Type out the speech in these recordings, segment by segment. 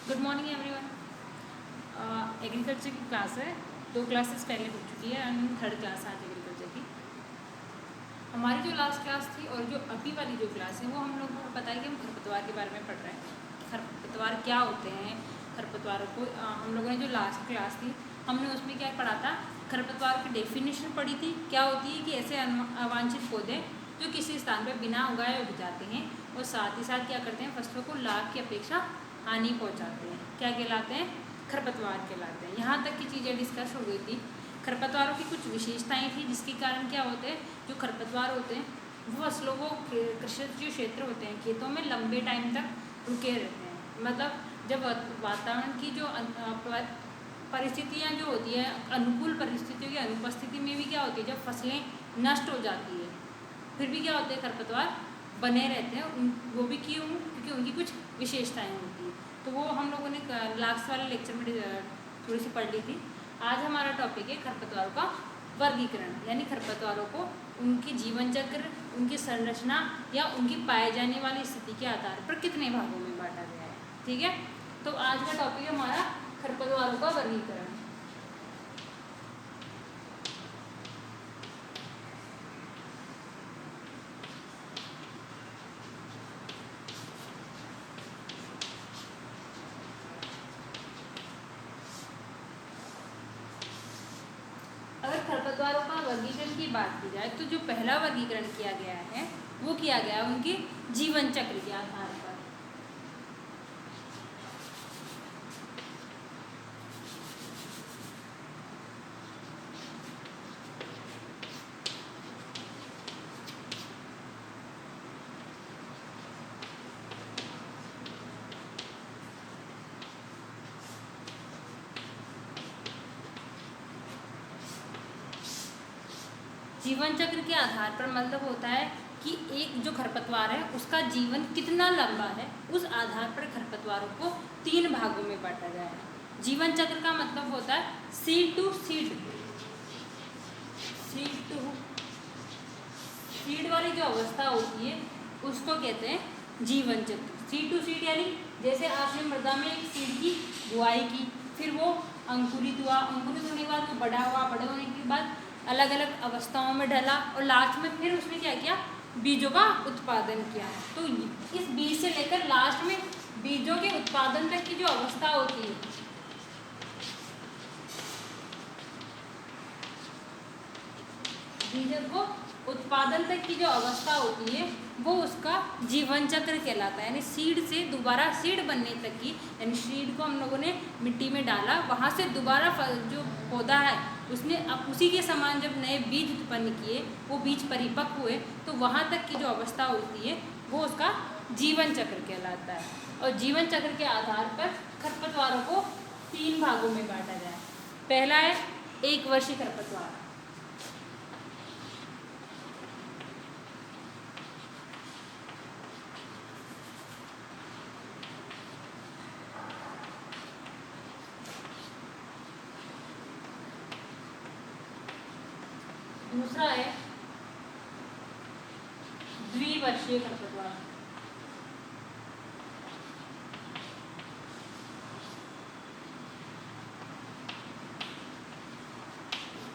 Good morning everyone. Agriculture की class है, 2 classes पहले हो चुकी है एंड 3rd क्लास आज एग्रीकल्चर की। हमारी जो लास्ट क्लास थी और जो अभी वाली जो क्लास है वो हम लोगों को पता है कि हम खरपतवार के बारे में पढ़ रहे हैं। खरपतवार क्या होते हैं, खरपतवारों को हम लोगों ने जो लास्ट क्लास थी हमने उसमें क्या पढ़ा था, खरपतवार की डेफिनेशन पढ़ी थी। क्या होती है कि ऐसे अवांछित पौधे जो किसी स्थान पर बिना उगाए उग जाते हैं और साथ ही साथ क्या करते हैं, फसलों को लाभ की अपेक्षा हानि पहुंचाते हैं। क्या कहलाते हैं? खरपतवार कहलाते हैं। यहाँ तक की चीज़ें डिस्कस हो गई थी। खरपतवारों की कुछ विशेषताएं थी जिसके कारण क्या होते हैं, जो खरपतवार होते हैं वो फसलों को, कृषि जो क्षेत्र होते हैं खेतों में लंबे टाइम तक रुके रहते हैं। मतलब जब वातावरण की जो परिस्थितियाँ जो होती है, अनुकूल परिस्थितियों की अनुपस्थिति में भी क्या होती है, जब फसलें नष्ट हो जाती है फिर भी क्या होते हैं, खरपतवार बने रहते हैं। वो भी क्यों? क्योंकि उनकी कुछ विशेषताएं होती है। तो वो हम लोगों ने लास्ट वाले लेक्चर में थोड़ी सी पढ़ ली थी। आज हमारा टॉपिक है खरपतवारों का वर्गीकरण, यानी खरपतवारों को उनकी जीवन चक्र, उनकी संरचना या उनकी पाए जाने वाली स्थिति के आधार पर कितने भागों में बांटा गया है। ठीक है, तो आज का टॉपिक है हमारा खरपतवारों का वर्गीकरण। अगर खरपतवारों का वर्गीकरण की बात की जाए तो जो पहला वर्गीकरण किया गया है वो किया गया उनके जीवन चक्र के आधार पर। जीवन चक्र के आधार पर मतलब होता है कि एक जो खरपतवार है उसका जीवन कितना लंबा है, उस आधार पर खरपतवारों को 3 भागों में बांटा गया है। जीवन चक्र का मतलब होता है सीड टू सीड। सीड वाली जो अवस्था होती है उसको कहते हैं जीवन चक्र। सीड टू सीड यानी जैसे आपने मृदा में एक सीड की बुआई की, फिर वो अंकुरित हुआ, अंकुरित होने के बाद वो बड़ा हुआ, बड़े होने के बाद अलग अलग अवस्थाओं में ढला और लास्ट में फिर उसने क्या किया, बीजों का उत्पादन किया। तो इस बीज से लेकर लास्ट में बीजों के उत्पादन तक की जो अवस्था होती है, बीजों को उत्पादन तक की जो अवस्था होती है वो उसका जीवन चक्र कहलाता है। यानी सीड से दोबारा सीड बनने तक की, यानी सीड को हम लोगों ने मिट्टी में डाला, वहाँ से दोबारा जो पौधा है उसने अब उसी के समान जब नए बीज उत्पन्न किए, वो बीज परिपक्व हुए, तो वहाँ तक की जो अवस्था होती है वो उसका जीवन चक्र कहलाता है। और जीवन चक्र के आधार पर खरपतवारों को 3 भागों में बांटा जाए। पहला है 1 वर्षीय खरपतवार। दूसरा है द्विवर्षीय खरपतवार।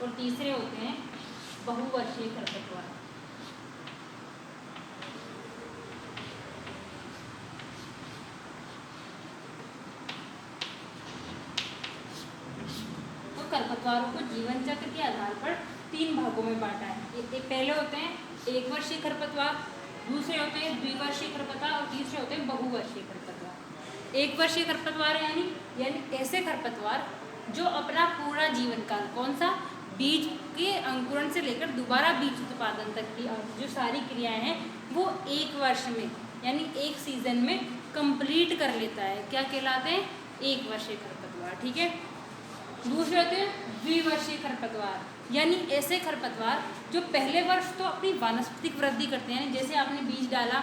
और तीसरे होते हैं बहुवर्षीय खरपतवार। तो खरपतवारों को जीवन चक्र के आधार पर 3 भागों में बांटा है। पहले होते हैं 1 वर्षीय खरपतवार, दूसरे होते हैं द्विवर्षीय खरपतवार और तीसरे होते हैं बहुवर्षीय खरपतवार। 1 वर्षीय खरपतवार यानी ऐसे खरपतवार जो अपना पूरा जीवन काल, कौन सा, बीज के अंकुरण से लेकर दोबारा बीज उत्पादन तक की जो सारी क्रियाएं हैं वो 1 वर्ष में यानी 1 सीजन में कंप्लीट कर लेता है। क्या कहलाते हैं? 1 वर्षीय खरपतवार। ठीक है। दूसरे होते हैं द्विवर्षीय खरपतवार, यानी ऐसे खरपतवार जो पहले वर्ष तो अपनी वानस्पतिक वृद्धि करते हैं, जैसे आपने बीज डाला,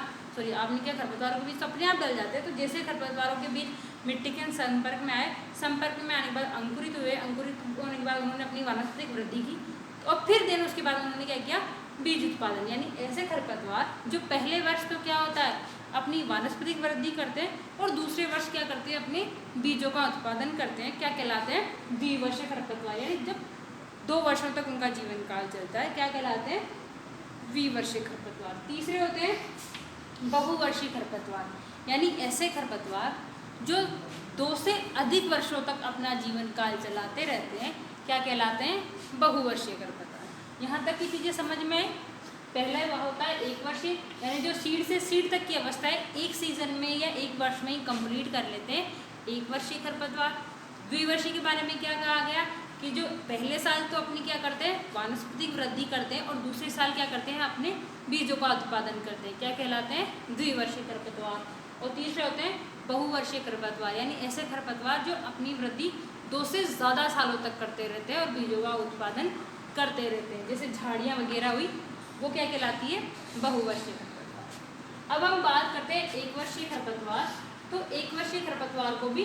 आपने क्या, खरपतवारों के बीज तो अपने आप डल जाते हैं। तो जैसे खरपतवारों के बीज मिट्टी के संपर्क में आए, संपर्क में आने के बाद अंकुरित हुए, अंकुरित होने के बाद उन्होंने अपनी वानस्पतिक वृद्धि की और फिर देन उसके बाद उन्होंने क्या किया, बीज उत्पादन। यानी ऐसे खरपतवार जो पहले वर्ष तो क्या होता है, अपनी अपनी वानस्पतिक वृद्धि करते हैं और दूसरे वर्ष क्या करते हैं, अपने बीजों का उत्पादन करते हैं। क्या कहलाते हैं, द्विवर्षीय खरपतवार। यानी जब 2 वर्षों तक उनका जीवन काल चलता है, क्या कहलाते हैं, द्विवर्षीय खरपतवार। तीसरे होते हैं बहुवर्षीय खरपतवार, यानी ऐसे खरपतवार जो 2 से अधिक वर्षों तक अपना जीवन काल चलाते रहते हैं, क्या कहलाते हैं, बहुवर्षीय खरपतवार। यहाँ तक की चीज़ें समझ में आए। पहला वह होता है 1 वर्षीय, यानी जो सीड से सीड तक की अवस्था है 1 सीजन में या 1 वर्ष में ही कंप्लीट कर लेते हैं, 1 वर्षीय खरपतवार। द्विवर्षीय के बारे में क्या कहा गया कि जो पहले साल तो अपनी क्या करते हैं, वानस्पतिक वृद्धि करते हैं और दूसरे साल क्या करते हैं, अपने बीजों का उत्पादन करते हैं। क्या कहलाते हैं, द्विवर्षीय खरपतवार। और तीसरे होते हैं बहुवर्षीय खरपतवार, यानी ऐसे खरपतवार जो अपनी वृद्धि 2 से ज़्यादा सालों तक करते रहते हैं और बीजों का उत्पादन करते रहते हैं। जैसे झाड़ियाँ वगैरह हुई, वो क्या कहलाती है, बहुवर्षीय खरपतवार। अब हम बात करते हैं 1 वर्षीय खरपतवार। तो 1 वर्षीय खरपतवार को भी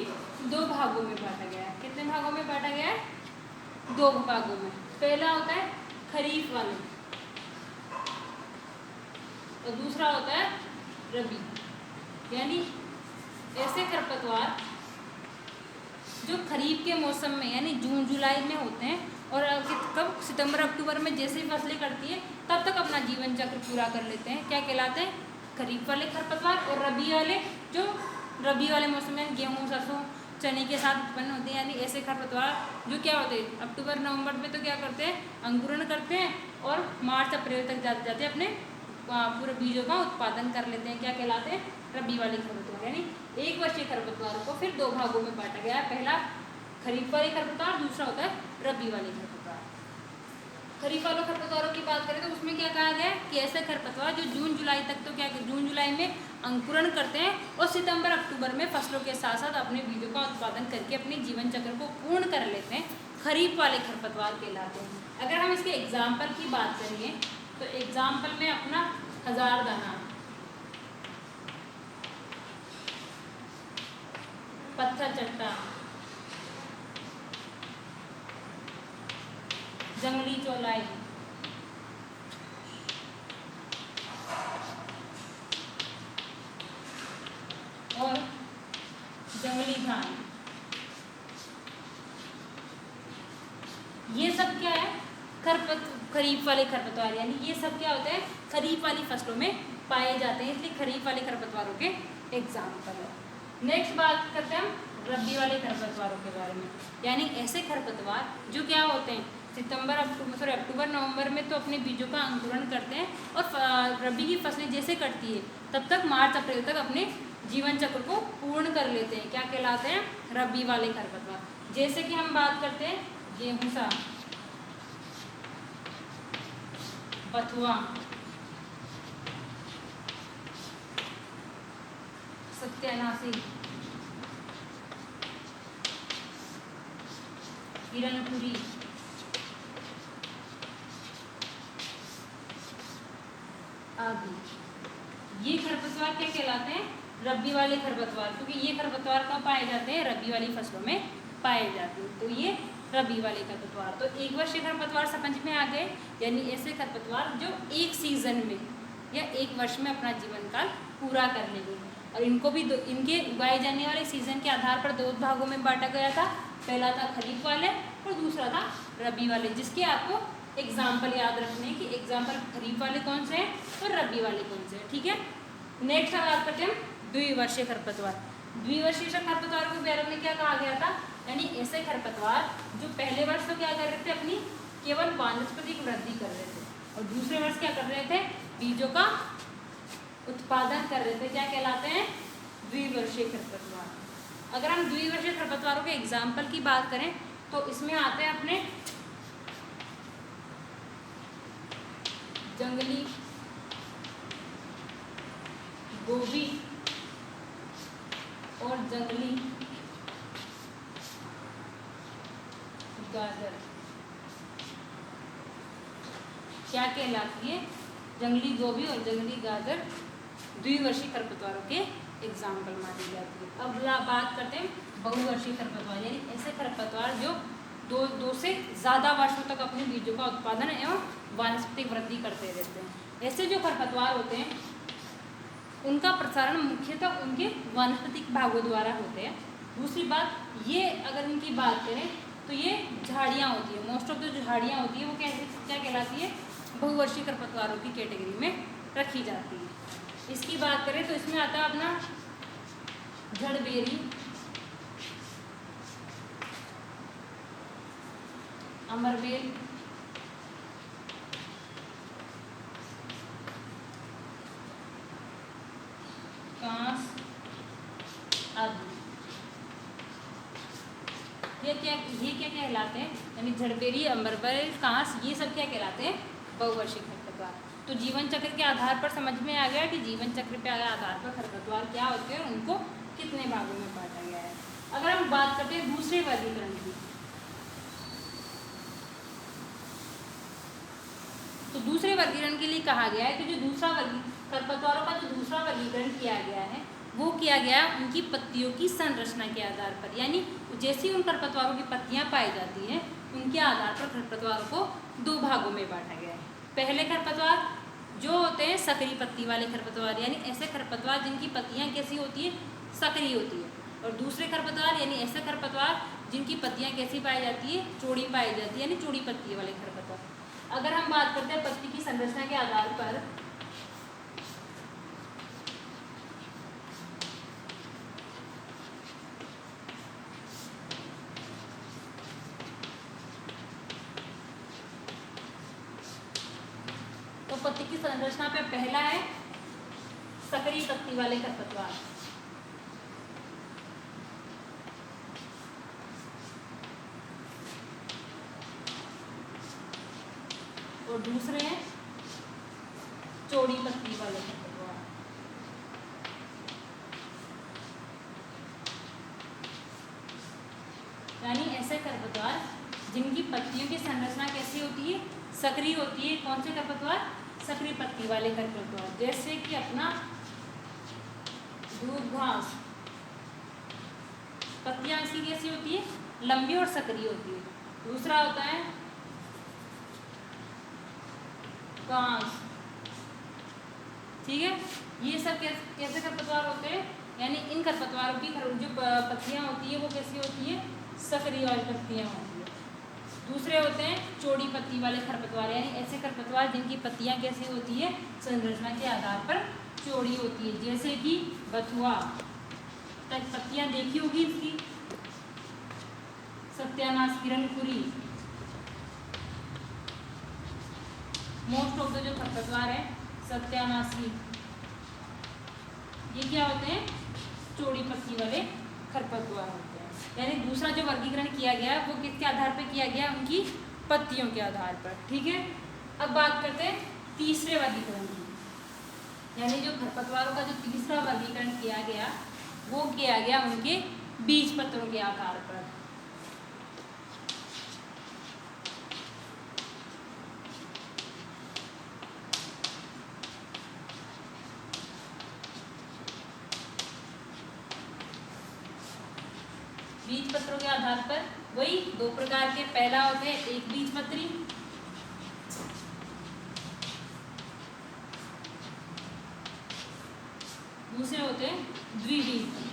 2 भागों में बांटा गया है। कितने भागों में बांटा गया है, 2 भागों में। पहला होता है खरीफ वाले और दूसरा होता है रबी। यानी ऐसे खरपतवार जो खरीफ के मौसम में यानी जून जुलाई में होते हैं और कब, सितंबर अक्टूबर में जैसे ही फसलें करती है तब तक अपना जीवन चक्र पूरा कर लेते हैं। क्या कहलाते हैं, खरीफ वाले खरपतवार। और रबी वाले, जो रबी वाले मौसम में गेहूँ, सरसों, चने के साथ उत्पन्न होते हैं, यानी ऐसे खरपतवार जो क्या होते हैं, अक्टूबर नवंबर में तो क्या करते हैं, अंकुरण करते हैं और मार्च अप्रैल तक जाते जाते अपने पूरे बीजों का उत्पादन कर लेते हैं। क्या कहलाते हैं, रबी वाले खरपतवार। यानी 1 वर्षीय खरपतवारों को फिर 2 भागों में बांटा गया है। पहला खरीफ वाले खरपतवार, दूसरा होता है रबी वाले खरपतवार। खरीफ वाले खरपतवारों की बात करें तो उसमें क्या कहा गया है कि ऐसे खरपतवार जो जून जुलाई तक तो क्या, जून जुलाई में अंकुरण करते हैं और सितंबर अक्टूबर में फसलों के साथ साथ अपने बीजों का उत्पादन करके अपने जीवन चक्र को पूर्ण कर लेते हैं, खरीफ वाले खरपतवार कहलाते हैं। अगर हम इसके एग्जाम्पल की बात करेंगे तो एग्जाम्पल में अपना हजारदाना, पत्थर चट्टा, जंगली चौलाई, और जंगली धान, ये सब क्या है, खरीफ वाले खरपतवार। यानी ये सब क्या होते हैं, खरीफ वाली फसलों में पाए जाते हैं, इसलिए खरीफ वाले खरपतवारों के एग्जाम्पल है। नेक्स्ट बात करते हैं हम रबी वाले खरपतवारों के बारे में। यानी ऐसे खरपतवार जो क्या होते हैं, अक्टूबर नवंबर में तो अपने बीजों का अंकुरण करते हैं और रबी की फसलें जैसे कटती है तब तक मार्च अप्रैल तक अपने जीवन चक्र को पूर्ण कर लेते हैं। क्या कहलाते हैं, रबी वाले खरपतवार। जैसे कि हम बात करते हैं गेहूं, बथुआ, सत्यानाशी, हिरनपुरी, आदि। ये खरपतवार क्या कहलाते हैं, रबी वाले खरपतवार, क्योंकि ये खरपतवार कहाँ पाए जाते हैं, रबी वाली फसलों में पाए जाते हैं। तो ये रबी वाले खरपतवार। तो 1 वर्षीय खरपतवार समझ में आ गए, यानी ऐसे खरपतवार जो 1 सीजन में या 1 वर्ष में अपना जीवन काल पूरा कर लेंगे। और इनको भी इनके उगाए जाने वाले सीजन के आधार पर 2 भागों में बांटा गया था। पहला था खरीफ वाले और दूसरा था रबी वाले, जिसके आपको एग्जाम्पल याद रखने हैं कि एग्जाम्पल खरीफ वाले कौन से हैं और रबी वाले कौन से हैं। ठीक है, नेक्स्ट हम बात करते हैं द्विवर्षीय खरपतवार। द्विवर्षीय खरपतवार के बारे में क्या कहा गया था, यानी ऐसे खरपतवार जो पहले वर्ष तो क्या कर रहे थे, अपनी केवल वानस्पतिक वृद्धि कर रहे थे और दूसरे वर्ष क्या कर रहे थे, बीजों का उत्पादन कर रहे थे। क्या कहलाते हैं, द्विवर्षीय खरपतवार। अगर हम द्विवर्षीय खरपतवारों के एग्जाम्पल की बात करें तो इसमें आते हैं अपने जंगली गोभी और जंगली गाजर। क्या कहलाती है, जंगली गोभी और जंगली गाजर द्विवर्षीय खरपतवारों के एग्जाम्पल मानी जाती है। अब बात करते हैं बहुवर्षीय खरपतवार, यानी ऐसे खरपतवार जो दो से ज़्यादा वर्षों तक अपने बीजों का उत्पादन एवं वानस्पतिक वृद्धि करते रहते हैं। ऐसे जो खरपतवार होते हैं उनका प्रसारण मुख्यतः उनके वानस्पतिक भागों द्वारा होते हैं। दूसरी बात, ये अगर इनकी बात करें तो ये झाड़ियाँ होती है, मोस्ट ऑफ जो झाड़ियाँ होती है वो क्या कहलाती है, बहुवर्षीय खरपतवारों की कैटेगरी में रखी जाती है। इसकी बात करें तो इसमें आता है अपना जड़बेरी, अमरबेल, कांस आदि। ये क्या कहलाते हैं, यानी झड़बेरी, अमरबेल, कांस, ये सब क्या कहलाते हैं, बहुवर्षीय खरपतवार। तो जीवन चक्र के आधार पर समझ में आ गया कि जीवन चक्र के आधार पर खरपतवार क्या होते हैं और उनको कितने भागों में बांटा गया है। अगर हम बात करते हैं दूसरे वर्गीकरण की, तो दूसरे वर्गीकरण के लिए कहा गया है कि जो दूसरा खरपतवारों का जो दूसरा वर्गीकरण किया गया है वो किया गया उनकी पत्तियों की संरचना के आधार पर, यानी जैसी उन खरपतवारों की पत्तियां पाई जाती हैं उनके आधार पर खरपतवारों को दो भागों में बांटा गया है। पहले खरपतवार जो होते हैं सक्रिय पत्ती वाले खरपतवार, यानी ऐसे खरपतवार जिनकी पत्तियां कैसी होती है, सक्रिय होती है। और दूसरे खरपतवार यानी ऐसे खरपतवार जिनकी पत्तियां कैसी पाई जाती है, चौड़ी पाई जाती है, यानी चौड़ी पत्ती वाले खरपतवार। अगर हम बात करते हैं पत्ती की संरचना के आधार पर, तो पत्ती की संरचना पे पहला है सक्रिय पत्ती वाले खरपतवार, और दूसरे हैं चौड़ी पत्ती वाले खरपतवार। यानी ऐसे खरपतवार जिनकी पत्तियों की संरचना कैसी होती है, सक्रिय होती है। कौन से खरपतवार, सक्रिय पत्ती वाले खरपतवार, जैसे कि अपना दूब घास, पत्तियां इसकी कैसी होती है, लंबी और सक्रिय होती है। दूसरा होता है कांस, ठीक है। ये सब कैसे खरपतवार होते हैं, यानी इन खरपतवारों की जो पत्तियां होती है वो कैसी होती है, सक्रिय वाली पत्तियां होती है। दूसरे होते हैं चौड़ी पत्ती वाले खरपतवार, यानी ऐसे खरपतवार जिनकी पत्तियां कैसी होती है, संरचना के आधार पर चौड़ी होती है, जैसे कि बथुआ, तक पत्तियां देखी होगी इसकी, सत्यानाश, किरणखुरी, मोस्ट ऑफ द जो खरपतवार है सत्यानाशी, ये क्या होते हैं, चौड़ी पत्ती वाले खरपतवार होते हैं। यानी दूसरा जो वर्गीकरण किया गया वो किसके आधार पर किया गया, उनकी पत्तियों के आधार पर, ठीक है। अब बात करते हैं तीसरे वर्गीकरण की, यानी जो खरपतवारों का जो तीसरा वर्गीकरण किया गया वो किया गया उनके बीज पत्रों के आधार पर। बीज पत्रों के आधार पर वही दो प्रकार के, पहला होते हैं एक बीज पत्री, दूसरे होते हैं द्विबीजपत्री।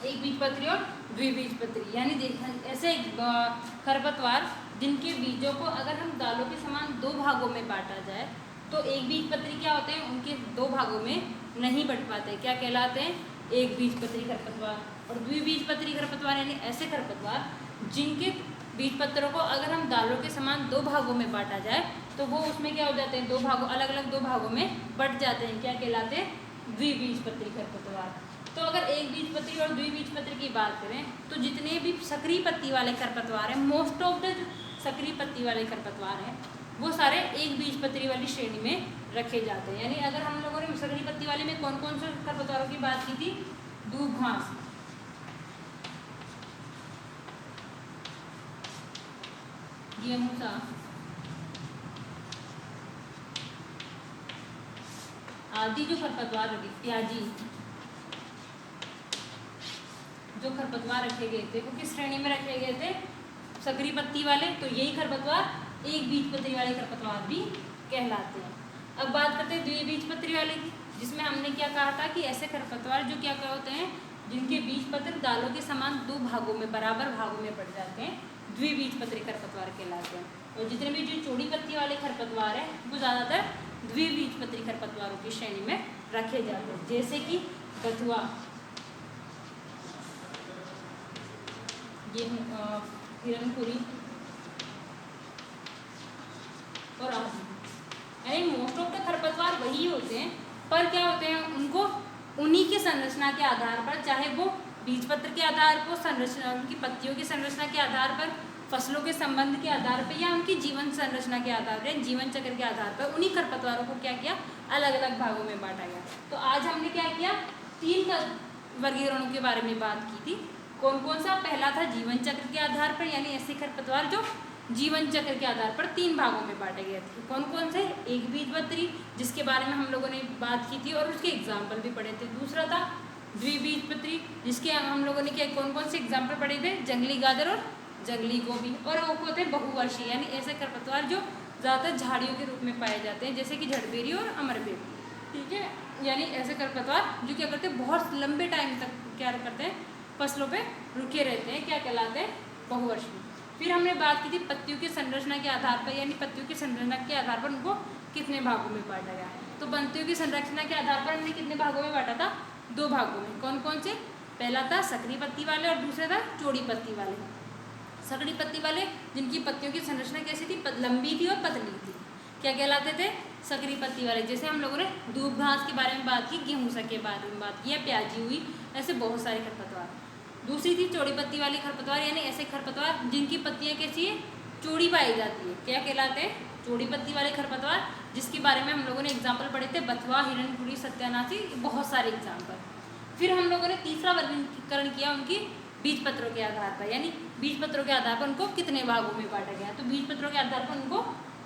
एक बीजपत्री और द्विबीजपत्री, यानी ऐसे खरपतवार जिनके बीजों को अगर हम दालों के समान दो भागों में बांटा जाए तो एक बीजपत्री क्या होते हैं, उनके दो भागों में नहीं बट पाते, क्या कहलाते हैं, एक बीजपत्री खरपतवार। और द्विबीजपत्री खरपतवार यानी ऐसे खरपतवार जिनके बीजपत्रों को अगर हम दालों के समान दो भागों में बांटा जाए तो वो उसमें क्या हो जाते हैं, दो भागों, अलग अलग दो भागों में बट जाते हैं, क्या कहलाते हैं, द्विबीजपत्री खरपतवार। तो अगर एक बीजपत्री और द्विबीजपत्री की बात करें तो जितने भी सक्रिय पत्ती वाले खरपतवार हैं, मोस्ट ऑफ द सक्रिय पत्ती वाले खरपतवार हैं वो सारे एक बीजपत्री वाली श्रेणी में रखे जाते हैं। यानी अगर हम लोगों ने सक्रिय पत्ती वाले में कौन कौन से खरपतवारों की बात की थी, दूब घास, गेहूं आदि जो खरपतवार लगे, प्याजी, जो खरपतवार रखे गए थे वो किस श्रेणी में रखे गए थे? सकरी पत्ती वाले। तो यही खरपतवार एक बीजपत्री वाले खरपतवार भी कहलाते हैं। अब बात करते हैं द्विबीजपत्री वाले की, जिसमें हमने क्या कहा था कि ऐसे खरपतवार जो क्या होते हैं, जिनके बीजपत्र दालों के समान दो भागों में, बराबर भागों में पड़ जाते हैं, द्विबीजपत्री खरपतवार कहलाते हैं। और जितने भी जो चौड़ी पत्ती वाले खरपतवार है वो ज़्यादातर द्विबीजपत्री खरपतवारों की श्रेणी में रखे जाते हैं, जैसे कि बथुआ, गेहूँ, हिरनखुरी और आदि। यानी मोस्ट ऑफ द खरपतवार वही होते हैं, पर क्या होते हैं, उनको उन्हीं की संरचना के आधार पर, चाहे वो बीजपत्र के आधार पर, संरचना उनकी पत्तियों की संरचना के आधार पर, फसलों के संबंध के आधार पर, या उनकी जीवन संरचना के आधार पर, जीवन चक्र के आधार पर, उन्हीं खरपतवारों को क्या किया, अलग अलग भागों में बांटा गया। तो आज हमने क्या किया, 3 वर्गीकरणों के बारे में बात की थी। कौन कौन सा? पहला था जीवन चक्र के आधार पर, यानी ऐसे खरपतवार जो जीवन चक्र के आधार पर 3 भागों में बांटे गए थे। कौन कौन से? एक बीजपत्री, जिसके बारे में हम लोगों ने बात की थी और उसके एग्जाम्पल भी पढ़े थे। दूसरा था द्विबीजपत्री, जिसके हम लोगों ने क्या कौन कौन से एग्जाम्पल पढ़े थे? जंगली गाजर और जंगली गोभी। और वो होते हैं बहुवर्षीय, यानी ऐसे खरपतवार जो ज़्यादातर झाड़ियों के रूप में पाए जाते हैं, जैसे कि झड़बेरी और अमरबेरी। ठीक है, यानी ऐसे खरपतवार जो क्या करते हैं, बहुत लंबे टाइम तक क्या करते हैं, फसलों पे रुके रहते हैं, क्या कहलाते हैं? बहुवर्षीय। फिर हमने बात की थी पत्तियों की संरचना के आधार पर, यानी पत्तियों की संरचना के आधार पर उनको कितने भागों में बांटा गया। तो पत्तियों की संरचना के आधार पर हमने कितने भागों में बांटा था? 2 भागों में। कौन कौन से? पहला था सकरी पत्ती वाले और दूसरा था चौड़ी पत्ती वाले। सकरी पत्ती वाले जिनकी पत्तियों की संरचना कैसी थी? लंबी थी और पतली थी, क्या कहलाते थे? सकरी पत्ती वाले। जैसे हम लोगों ने दूब घास के बारे में बात की, गेहूँ के बारे में बात की, या प्याजी हुई, ऐसे बहुत सारे खरपतवार। दूसरी थी चौड़ी पत्ती वाली खरपतवार, यानी ऐसे खरपतवार जिनकी पत्तियां कैसी है? चौड़ी पाई जाती है, क्या कहलाते हैं? चौड़ी पत्ती वाले खरपतवार, जिसके बारे में हम लोगों ने एग्जाम्पल पढ़े थे, बथुआ, हिरनखुरी, सत्यानाशी, बहुत सारे एग्जाम्पल। फिर हम लोगों ने तीसरा वर्गीकरण किया उनकी बीजपत्रों के आधार पर, यानी बीजपत्रों के आधार पर उनको कितने भागों में बांटा गया। तो बीजपत्रों के आधार पर उनको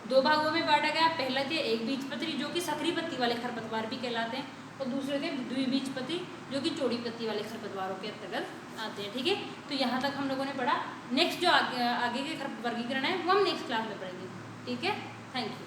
2 भागों में बांटा गया। पहले थे एक बीजपत्री, जो कि सकरी पत्ती वाले खरपतवार भी कहलाते हैं, और दूसरे थे द्विबीजपत्री, जो कि चौड़ी पत्ती वाले खरपतवारों के अंतर्गत आते हैं। ठीक है, तो यहाँ तक हम लोगों ने पढ़ा। नेक्स्ट जो आगे के वर्गीकरण है वो हम नेक्स्ट क्लास में पढ़ेंगे। ठीक है, थैंक यू।